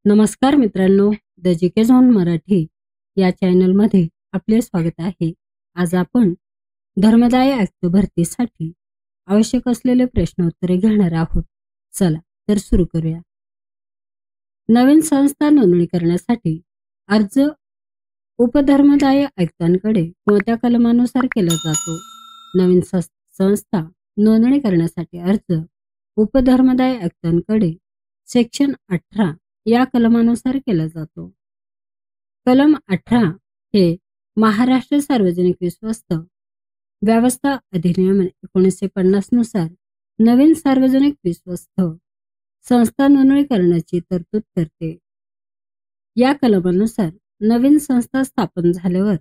नमस्कार मित्रांनो, the GK zone Marathi या चॅनलमध्ये आपले स्वागत आहे. आज आपण धर्मदाय आयुक्त भरतीसाठी आवश्यक असलेले प्रश्नोत्तरे घेणार आहोत. चला तर सुरू करूया. नवीन संस्था नोंदणी करण्यासाठी अर्ज उपधर्मदाय आयुक्तांकडे कोणत्या कलमानुसार केला जातो? नवीन संस्था नोंदणी करण्यासाठी अर्ज उपधर्मदाय आयुक्तांकडे सेक्शन 18 या कलमानुसार केला जातो. कलम 18 हे महाराष्ट्र सार्वजनिक विश्वस्त व्यवस्था अधिनियम 1950 नुसार नवीन सार्वजनिक विश्वस्त संस्था नोंदणी करण्याची तरतूद करते. या कलमानुसार नवीन संस्था स्थापन झाल्यावर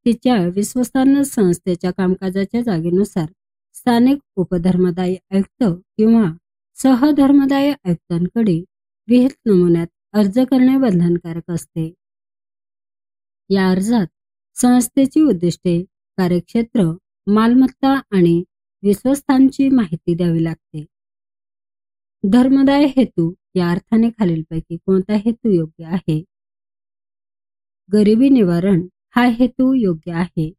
तिच्या विश्वस्तांना संस्थेच्या कामकाजाच्या जागेनुसार स्थानिक उपधर्मदाय आयुक्त किंवा सहधर्मदाय आयुक्तांकडे विहित नमुन्यात अर्ज करणे बंधनकारक असते. या अर्जात संस्थेची उद्दिष्टे, कार्यक्षेत्र, मालमत्ता आणि विश्वस्तांची माहिती द्यावी लागते. धर्मदाय हेतू या अर्थाने खालीलपैकी कोणता हेतू योग्य आहे? गरिबी निवारण हा हेतू योग्य आहे.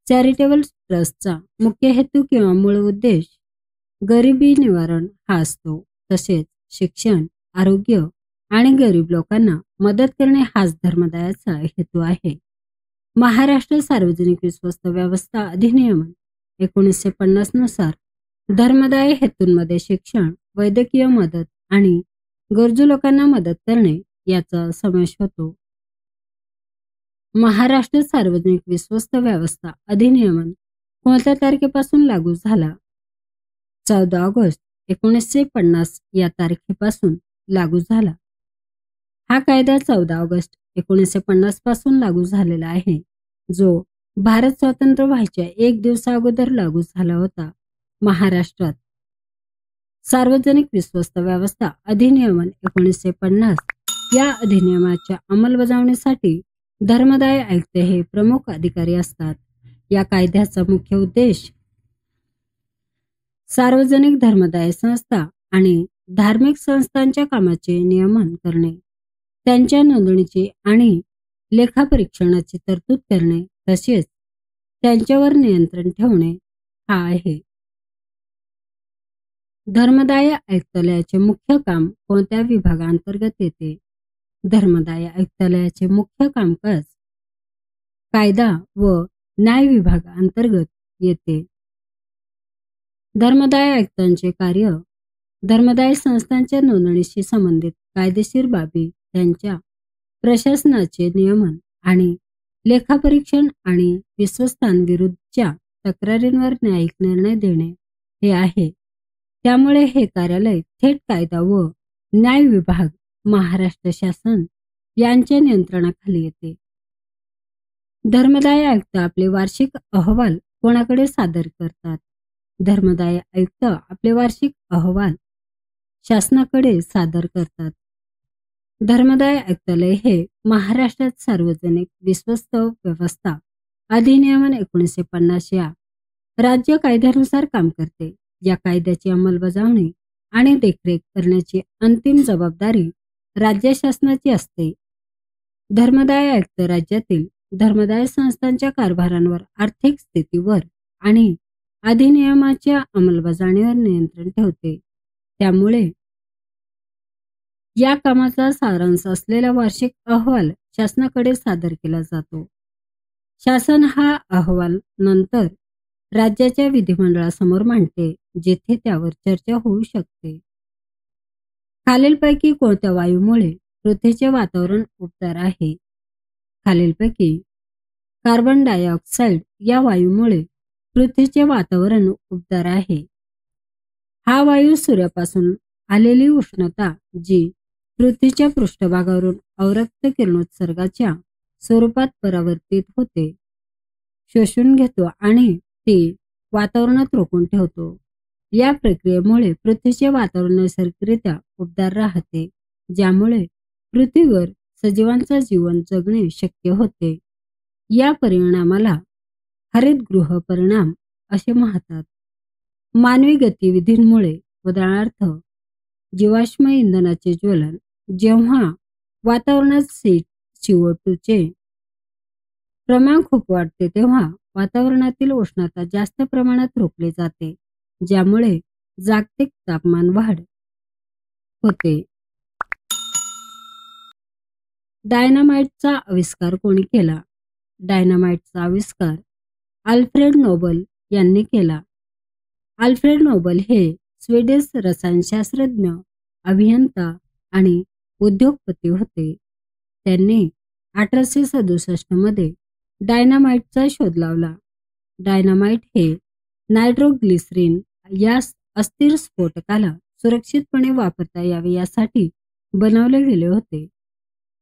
चॅरिटेबल ट्रस्टचा मुख्य हेतू किंवा मूळ उद्देश गरिबी निवारण हा असतो. तसेच शिक्षण, आरोग्य आणि गरीब लोकांना मदत करणे हाच धर्मदायाचा हेतू आहे. महाराष्ट्र सार्वजनिक विश्वस्त व्यवस्था अधिनियम 1950 नुसार धर्मदाय हेतूंमध्ये शिक्षण, वैद्यकीय मदत आणि गरजू लोकांना मदत करणे याचा समावेश होतो. महाराष्ट्र सार्वजनिक विश्वस्त व्यवस्था अधिनियम कोणत्या तारखेपासून लागू झाला? 14 ऑगस्ट 1950 या तारखेपासून लागू झाला. हा कायदा 14 ऑगस्ट 1950 पासून लागू झालेला आहे, जो भारत स्वतंत्र व्हायच्या एक दिवसा अगोदर लागू झाला होता. महाराष्ट्रात सार्वजनिक विश्वस्त व्यवस्था अधिनियम 1950 या अधिनियमाच्या अंमलबजावणीसाठी धर्मदाय आयुक्त हे प्रमुख अधिकारी असतात. या कायद्याचा मुख्य उद्देश सार्वजनिक धर्मदाय संस्था आणि धार्मिक संस्थांच्या कामाचे नियमन करणे, त्यांच्या नोंदणीची आणि लेखापरीक्षणाची तरतूद करणे तसेच त्यांच्यावर नियंत्रण ठेवणे हा आहे. धर्मदाय आयुक्तालयाचे मुख्य काम कोणत्या विभागांतर्गत येते? धर्मदाय आयुक्तालयाचे मुख्य कामकाज कायदा व न्याय विभागांतर्गत येते. धर्मदाय आयुक्तांचे कार्य धर्मदाय संस्थांच्या नोंदणीशी संबंधित कायदेशीर बाबी, त्यांच्या प्रशासनाचे नियमन आणि लेखापरीक्षण आणि विश्वस्तांविरुद्धच्या तक्रारींवर न्यायिक निर्णय देणे हे आहे. त्यामुळे हे कार्यालय थेट कायदा व न्याय विभाग, महाराष्ट्र शासन यांच्या नियंत्रणाखाली येते. धर्मदाय आयुक्त आपले वार्षिक अहवाल कोणाकडे सादर करतात? धर्मदाय आयुक्त आपले वार्षिक अहवाल शासनाकडे सादर करतात. धर्मदाय आयुक्तालय हे महाराष्ट्रात सार्वजनिक विश्वस्त व्यवस्था अधिनियम 1950 या राज्य कायद्यानुसार काम करते. या कायद्याची अंमलबजावणी आणि देखरेख करण्याची अंतिम जबाबदारी राज्य शासनाची असते. धर्मदाय आयुक्त राज्यातील धर्मदाय संस्थांच्या कारभारांवर, आर्थिक स्थितीवर आणि अधिनियमाच्या अंमलबजावणीवर नियंत्रण ठेवते. त्यामुळे या कामाचा सारांश असलेला वार्षिक अहवाल शासनाकडे सादर केला जातो. शासन हा अहवाल नंतर राज्याच्या विधिमंडळासमोर मांडते, जेथे त्यावर चर्चा होऊ शकते. खालीलपैकी कोणत्या वायूमुळे पृथ्वीचे वातावरण उबदार आहे? खालीलपैकी कार्बन डायऑक्साईड या वायूमुळे पृथ्वीचे वातावरण उबदार आहे. हा वायू सूर्यापासून आलेली उष्णता, जी पृथ्वीच्या पृष्ठभागावरून अवरक्त किरणोत्सर्गाच्या स्वरूपात परावर्तित होते, शोषून घेतो आणि ती वातावरणात रोखून ठेवतो. या प्रक्रियेमुळे पृथ्वीचे वातावरण नैसर्गिकरित्या उबदार राहते, ज्यामुळे पृथ्वीवर सजीवांचा जीवन जगणे शक्य होते. या परिणामाला हरितगृह परिणाम असे म्हणतात. मानवी गतिविधींमुळे, उदाहरणार्थ जीवाश्म इंधनाचे ज्वलन जेव्हा वातावरणात CO2 चे प्रमाण खूप वाढते तेव्हा वातावरणातील उष्णता जास्त प्रमाणात रोखली जाते, ज्यामुळे जागतिक तापमान वाढ होते. डायनामाइटचा आविष्कार कोणी केला? डायनामाइटचा आविष्कार अल्फ्रेड नोबल यांनी केला. अल्फ्रेड नोबल हे स्वीडिश रसायनशास्त्रज्ञ, अभियंता आणि उद्योगपती होते. त्यांनी 1867 मध्ये डायनामाइटचा शोध लावला. डायनामाइट हे नायट्रोग्लिसरीन या अस्थिर स्फोटकाला सुरक्षितपणे वापरता यावे यासाठी बनवले गेले होते.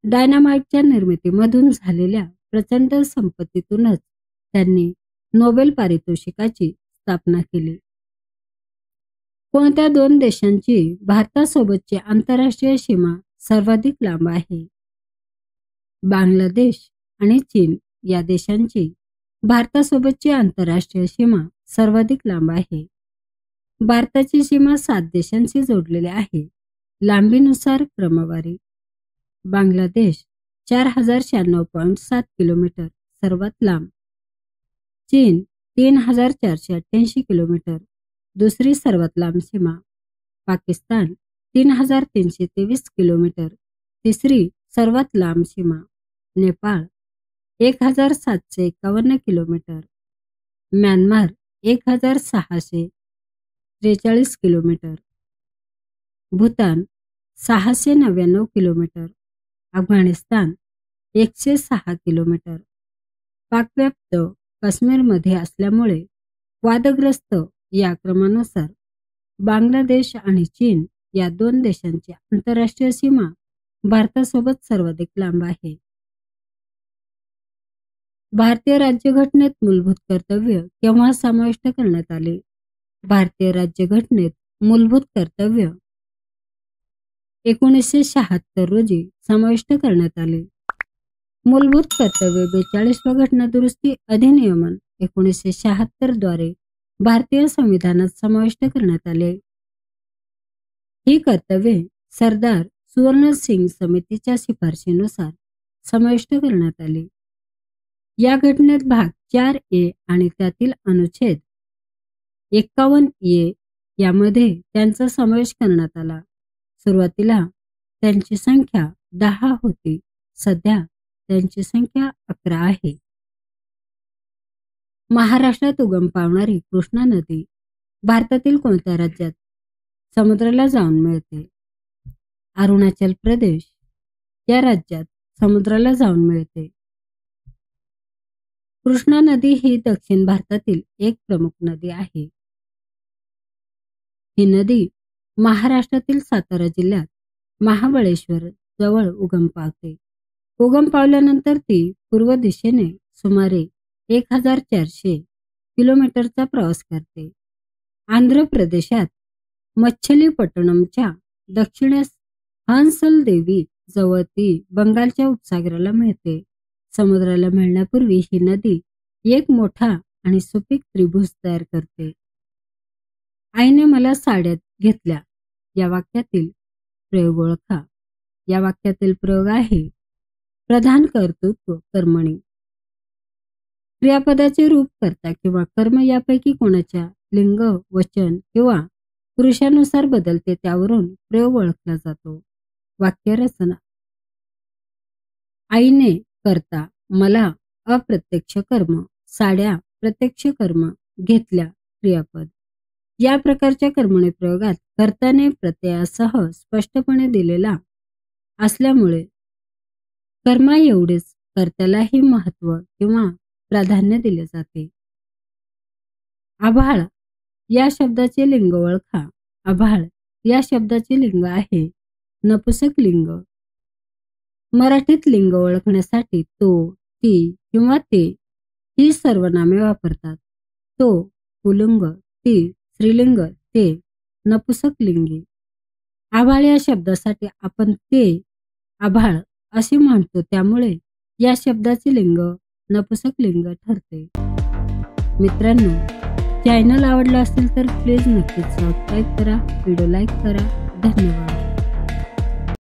डायनामाइटच्या निर्मितीमधून झालेल्या प्रचंड संपत्तीतूनच त्यांनी नोबेल पारितोषिकाची स्थापना केली. कोणत्या दोन देशांची भारतासोबतची आंतरराष्ट्रीय सीमा सर्वाधिक लांब आहे? बांगलादेश आणि चीन या देशांची भारतासोबतची आंतरराष्ट्रीय सीमा सर्वाधिक लांब आहे. भारताची सीमा 7 देशांशी जोडलेली आहे. लांबीनुसार क्रमवारी: बांगलादेश 4096.7 किलोमीटर सर्वात लांब, चीन 3488 किलोमीटर दुसरी सर्वात लांब सीमा, पाकिस्तान 3323 किलोमीटर तिसरी सर्वात लांब सीमा, Nepal 1751 kilometre, Myanmar 1643 kilometre, Bhutan 699 kilometre, Afghanistan 106 kilometre. पाकव्याप्त काश्मीरमध्ये असल्यामुळे वादग्रस्त या क्रमानुसार बांगलादेश आणि चीन या दोन देशांची आंतरराष्ट्रीय सीमा भारतासोबत सर्वाधिक लांब आहे. भारतीय राज्यघटनेत मूलभूत कर्तव्य केव्हा समाविष्ट करण्यात आले? भारतीय राज्यघटनेत मूलभूत कर्तव्य 1976 रोजी समाविष्ट करण्यात आले. मूलभूत कर्तव्य 42व्या घटना दुरुस्ती अधिनियमन 1976 द्वारे भारतीय संविधानात समाविष्ट करण्यात आले. ही कर्तव्ये सरदार सुवर्ण सिंग समितीच्या शिफारशीनुसार समाविष्ट करण्यात आली. या घटनेत भाग 4A आणि त्यातील अनुच्छेद 51A यामध्ये त्यांचा समावेश करण्यात आला. सुरुवातीला त्यांची संख्या 10 होती, सध्या त्यांची संख्या 11 आहे. महाराष्ट्रात उगम पावणारी कृष्णा नदी भारतातील कोणत्या राज्यात समुद्राला जाऊन मिळते? अरुणाचल प्रदेश या राज्यात समुद्राला जाऊन मिळते. कृष्णा नदी ही दक्षिण भारतातील एक प्रमुख नदी आहे. ही नदी महाराष्ट्रातील सातारा जिल्ह्यात महाबळेश्वर जवळ उगम पावते. उगम पावल्यानंतर ती पूर्व दिशेने सुमारे 1400 किलोमीटरचा प्रवास करते. आंध्र प्रदेशात मच्छलीपट्टणमच्या दक्षिणेस हंसल देवी जवळ ती बंगालच्या उपसागराला मिळते. समुद्राला मिळण्यापूर्वी ही नदी एक मोठा आणि सुपीक त्रिभुज तयार करते. आईने मला साड्यात घेतल्या या वाक्यातील प्रयोग ओळखा. या वाक्यातील प्रयोग आहे प्रधान कर्तृत्व कर्मणी. क्रियापदाचे रूप कर्ता किंवा कर्म यापैकी कोणाच्या लिंग, वचन किंवा पुरुषानुसार बदलते त्यावरून प्रयोग ओळखला जातो. वाक्यरचना: आईने कर्ता, मला अप्रत्यक्ष कर्म, साड्या प्रत्यक्ष कर्म, घेतल्या क्रियापद. या प्रकारच्या कर्मणी प्रयोगात कर्त्याने प्रत्ययासह स्पष्टपणे दिलेला असल्यामुळे कर्मा एवढेच कर्त्यालाही महत्व किंवा प्राधान्य दिले जाते. आभाळ या शब्दाचे लिंग ओळखा. आभाळ या शब्दाचे लिंग आहे नपुंसक लिंग. मराठीत लिंग ओळखण्यासाठी तो, ती किंवा ते ही सर्वनामे वापरतात. तो पुल्लिंग, ती स्त्रीलिंग, ते नपुंसक लिंगी. आभाळ या शब्दासाठी आपण ते आभाळ असे म्हणतो, त्यामुळे या शब्दाचे लिंग नपुंसक लिंग ठरते. मित्रांनो, चॅनल आवडला असेल तर प्लीज नक्कीच सबस्क्राईब करा, व्हिडिओ लाईक करा. धन्यवाद.